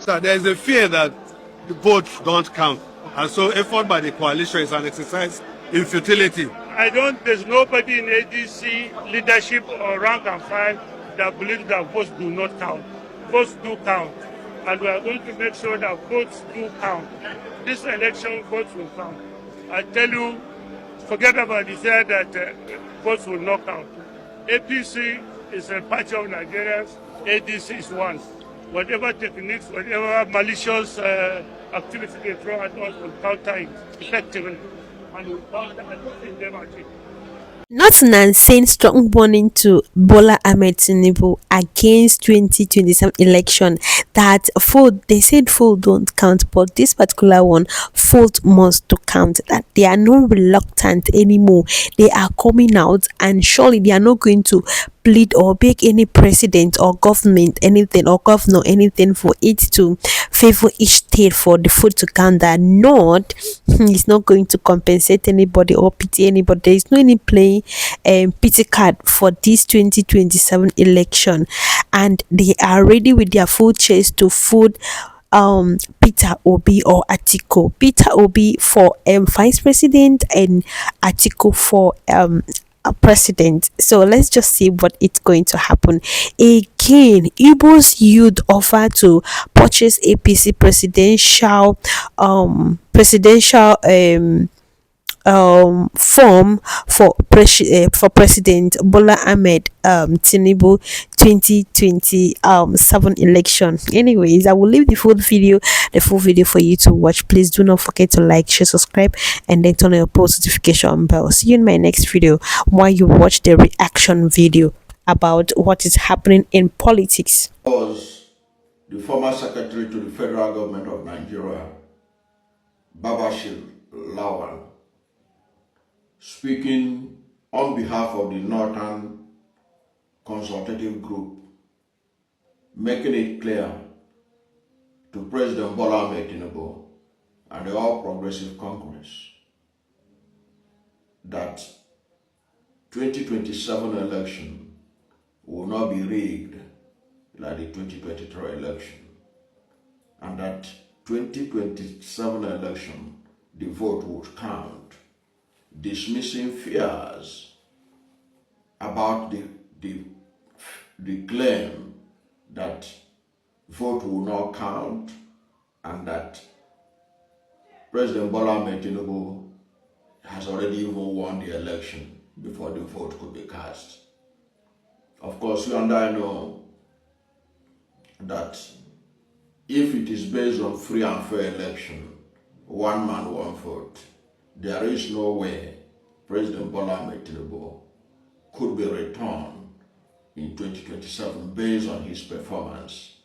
So there is a fear that the votes don't count. And so effort by the coalition is an exercise in futility. There's nobody in ADC leadership or rank and file that believes that votes do not count. Votes do count. And we are going to make sure that votes do count. This election, votes will count. I tell you, forget about the fear that votes will not count. APC is a party of Nigerians. ADC is one. Whatever techniques, whatever malicious activity they throw at us will counter it effectively. And we'll counter and them at it. Nothing and saying strong warning to Bola Ahmed Tinubu against 2027 election that vote, they said vote don't count, but this particular one, vote must to count, that they are not reluctant anymore. They are coming out and surely they are not going to plead or beg any president or government anything or governor anything for it to favor each state for the vote to count. That not is not going to compensate anybody or pity anybody. There is no any playing pity card for this 2027 election, and they are ready with their full chase to food Peter Obi or Atiku. Peter Obi for vice president and Atiku for a president. So let's just see what it's going to happen. Again, Igbo's youth offer to purchase APC presidential form for President Bola Ahmed Tinubu 2027 election. Anyways, I will leave the full video for you to watch. Please do not forget to like, share, subscribe, and then turn on your post notification bell. See you in my next video while you watch the reaction video about what is happening in politics. Was the former secretary to the federal government of Nigeria, Babashir Lawal, speaking on behalf of the Northern Consultative Group, making it clear to President Bola Ahmed Tinubu and the All Progressive Congress that 2027 election will not be rigged like the 2023 election, and that 2027 election the vote would count, dismissing fears about the claim that vote will not count and that President Bola Ahmed Tinubu has already even won the election before the vote could be cast. Of course, you and I know that if it is based on free and fair election, one man, one vote, there is no way President Bola Ahmed Tinubu could be returned in 2027 based on his performance,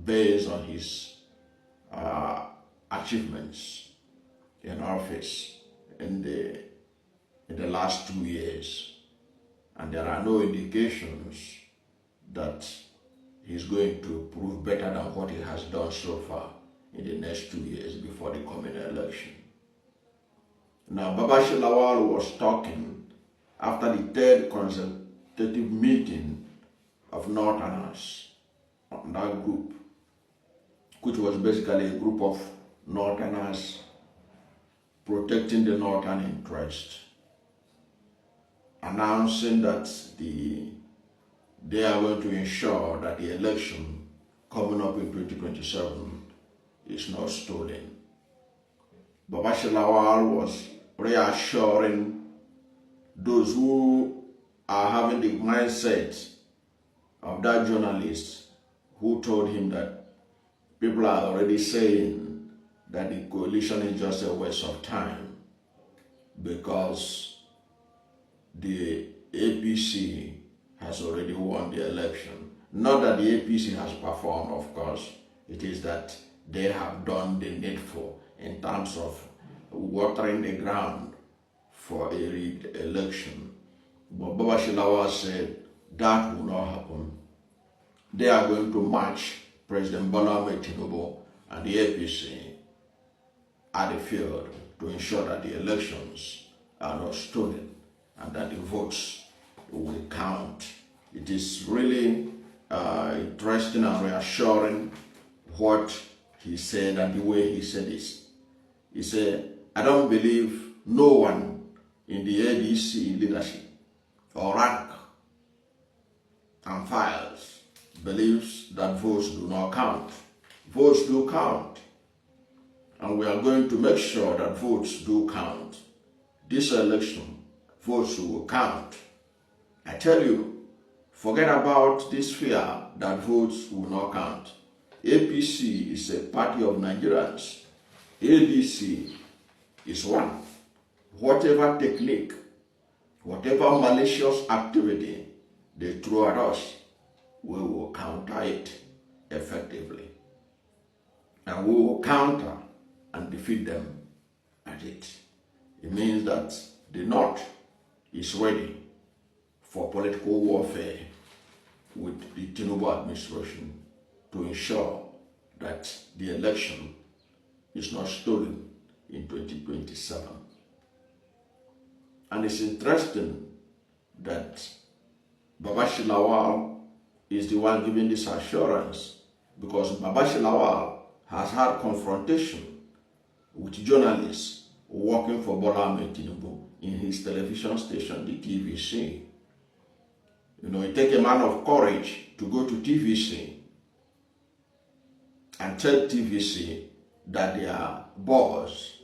based on his achievements in office in the last 2 years. And there are no indications that he's going to prove better than what he has done so far in the next 2 years before the coming election. Now, Babashir Lawal was talking after the third consultative meeting of Northerners on that group, which was basically a group of Northerners protecting the Northern interest, announcing that they are going to ensure that the election coming up in 2027 is not stolen. Babashir Lawal was reassuring those who are having the mindset of that journalist who told him that people are already saying that the coalition is just a waste of time because the APC has already won the election. Not that the APC has performed, of course. It is that they have done the needful in terms of watering the ground for a rigged election. But Babashir Lawal said that will not happen. They are going to match President Bola Ahmed Tinubu and the APC at the field to ensure that the elections are not stolen and that the votes will count. It is really interesting and reassuring what he said, and the way he said this. He said, I don't believe no one in the ADC leadership or rank and files believes that votes do not count. Votes do count. And we are going to make sure that votes do count. This election, votes will count. I tell you, forget about this fear that votes will not count. APC is a party of Nigerians. ADC is one. Whatever technique, whatever malicious activity they throw at us, we will counter it effectively. And we will counter and defeat them at it. It means that the North is ready for political warfare with the Tinubu administration to ensure that the election is not stolen in 2027. And it's interesting that Babashi Lawal is the one giving this assurance, because Babashi Lawal has had confrontation with journalists working for Bola Ahmed Tinubu in his television station, the TVC. You know, it takes a man of courage to go to TVC and tell TVC that their boss,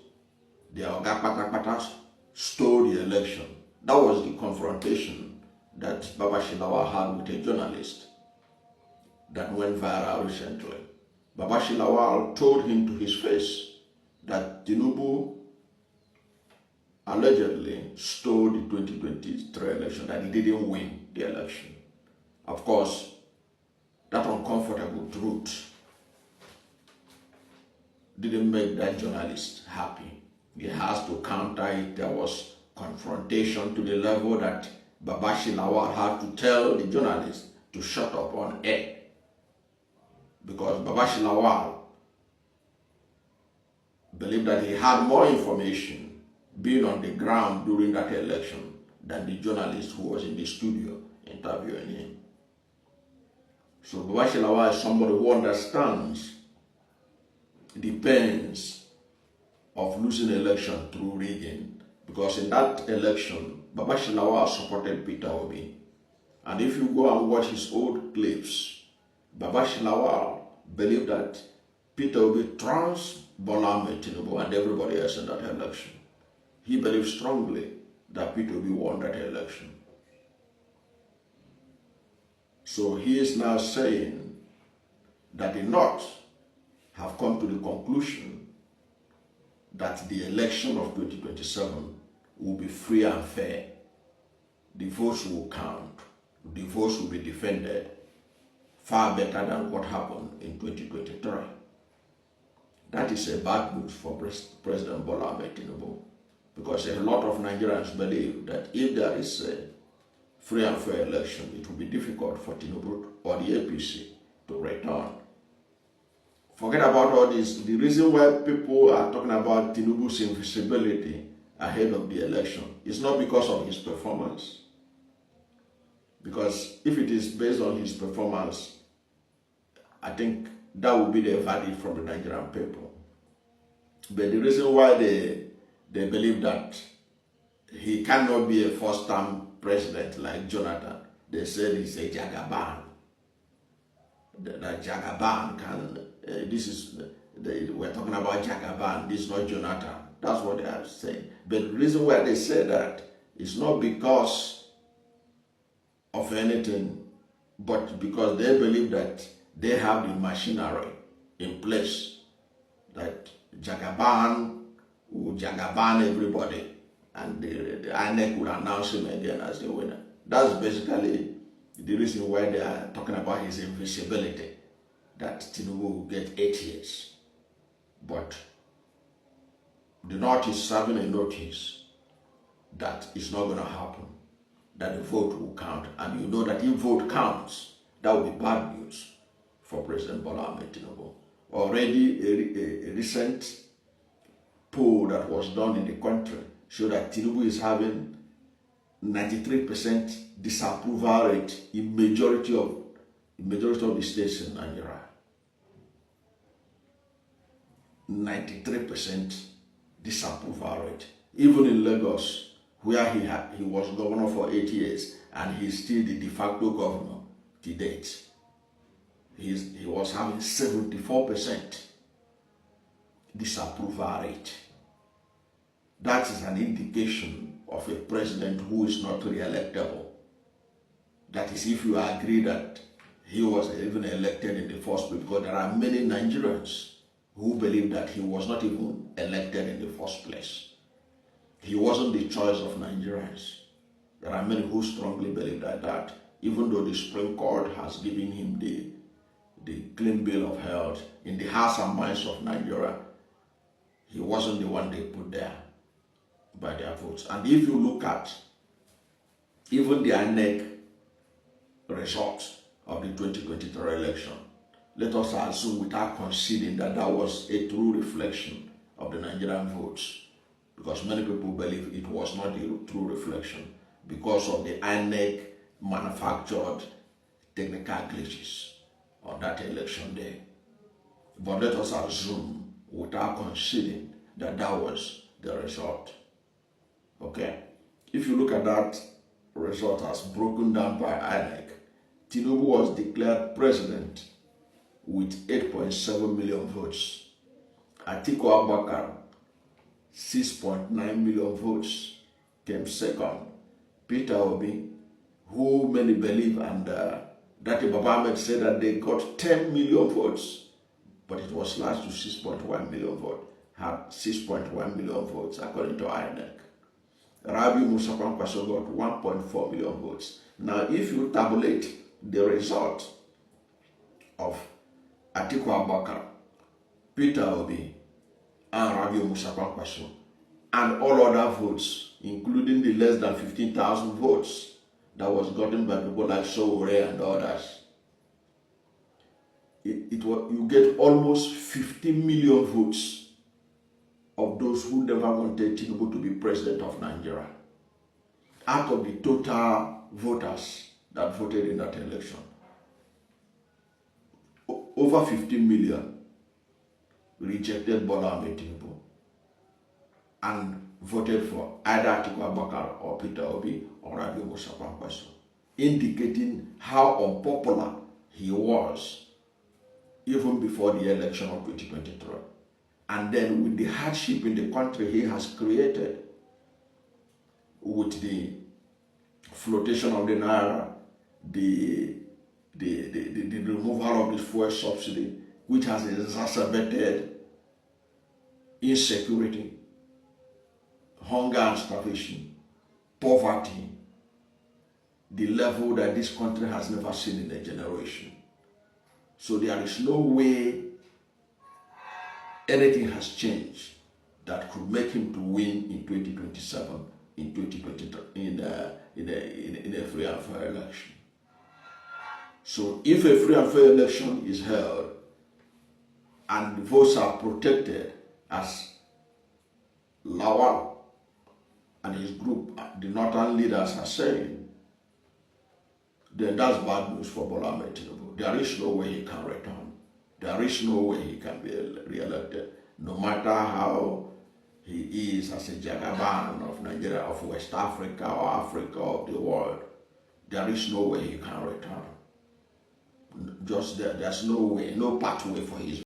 their Oga Patapata, stole the election. That was the confrontation that Babashi Lawal had with a journalist that went viral recently. Babashi Lawal told him to his face that Tinubu allegedly stole the 2023 election, that he didn't win the election. Of course, that uncomfortable truth didn't make that journalist happy. He has to counter it. There was confrontation to the level that Babashi Lawal had to tell the journalist to shut up on air, because Babashi Lawal believed that he had more information being on the ground during that election than the journalist who was in the studio interviewing him. So Babashi Lawal is somebody who understands the pains of losing an election through rigging, because in that election, Babashi Lawal supported Peter Obi. And if you go and watch his old clips, Babashi Lawal believed that Peter Obi trounced Bola Ahmed Tinubu and everybody else in that election. He believed strongly that Peter Obi won that election. So he is now saying that the North have come to the conclusion that the election of 2027 will be free and fair. The votes will count. The votes will be defended far better than what happened in 2023. That is a bad news for President Bola Ahmed Tinubu, because a lot of Nigerians believe that if there is a free and fair election, it will be difficult for Tinubu or the APC to return. Forget about all this. The reason why people are talking about Tinubu's invisibility ahead of the election is not because of his performance. Because if it is based on his performance, I think that would be the verdict from the Nigerian people. But the reason why they believe that he cannot be a first-term president like Jonathan, they said he's a Jagaban. That Jagaban can, we're talking about Jagaban, this is not Jonathan. That's what they are saying. But the reason why they say that is not because of anything, but because they believe that they have the machinery in place, that Jagaban will Jagaban everybody, and the INEC will announce him again as the winner. That's basically the reason why they are talking about his invisibility, that Tinubu will get 8 years. But the North is serving a notice that it's not going to happen, that the vote will count. And you know that if vote counts, that will be bad news for President Bola Ahmed Tinubu. Already a recent poll that was done in the country showed that Tinubu is having 93% disapproval rate in majority of the states in Nigeria. 93% disapproval rate. Even in Lagos, where he was governor for 8 years, and he's still the de facto governor to date, he was having 74% disapproval rate. That is an indication of a president who is not re-electable. That is, if you agree that he was even elected in the first place, because there are many Nigerians who believe that he was not even elected in the first place. He wasn't the choice of Nigerians. There are many who strongly believe that, even though the Supreme Court has given him the clean bill of health in the hearts and minds of Nigeria, he wasn't the one they put there by their votes. And if you look at even the INEC results of the 2023 election, let us assume without conceding that was a true reflection of the Nigerian votes, because many people believe it was not the true reflection because of the INEC manufactured technical glitches on that election day. But let us assume without conceding that was the result. Okay? If you look at that result as broken down by INEC, Tinubu was declared president with 8.7 million votes. Atiku Abubakar, 6.9 million votes, came second. Peter Obi, who many believe, and Dati Baba Ahmed said that they got 10 million votes, but it was slashed to 6.1 million votes, had 6.1 million votes according to INEC. Rabi Musa Kwankwaso got 1.4 million votes. Now, if you tabulate the result of Atiku Abubakar, Peter Obi, and Rabi Musa Kwankwaso, and all other votes, including the less than 15,000 votes that was gotten by people like Sowore and others, you get almost 50 million votes of those who never wanted Tinubu to be president of Nigeria, out of the total voters that voted in that election. Over 15 million rejected Bola Ahmed Tinubu and voted for either Atiku Abubakar or Peter Obi or Rabi Musa Kwankwaso, indicating how unpopular he was even before the election of 2023. And then with the hardship in the country he has created, with the flotation of the naira, the removal of the fuel subsidy, which has exacerbated insecurity, hunger and starvation, poverty, the level that this country has never seen in a generation. So there is no way anything has changed that could make him to win in 2027, in 2023, in a free and fair election. So if a free and fair election is held and the votes are protected, as Lawal and his group, the northern leaders, are saying, then that's bad news for Bola Ahmed Tinubu. There is no way he can return. There is no way he can be re-elected, no matter how he is as a Jagaban of Nigeria, of West Africa, or Africa, of the world. There is no way he can return. Just there's no way, no pathway for his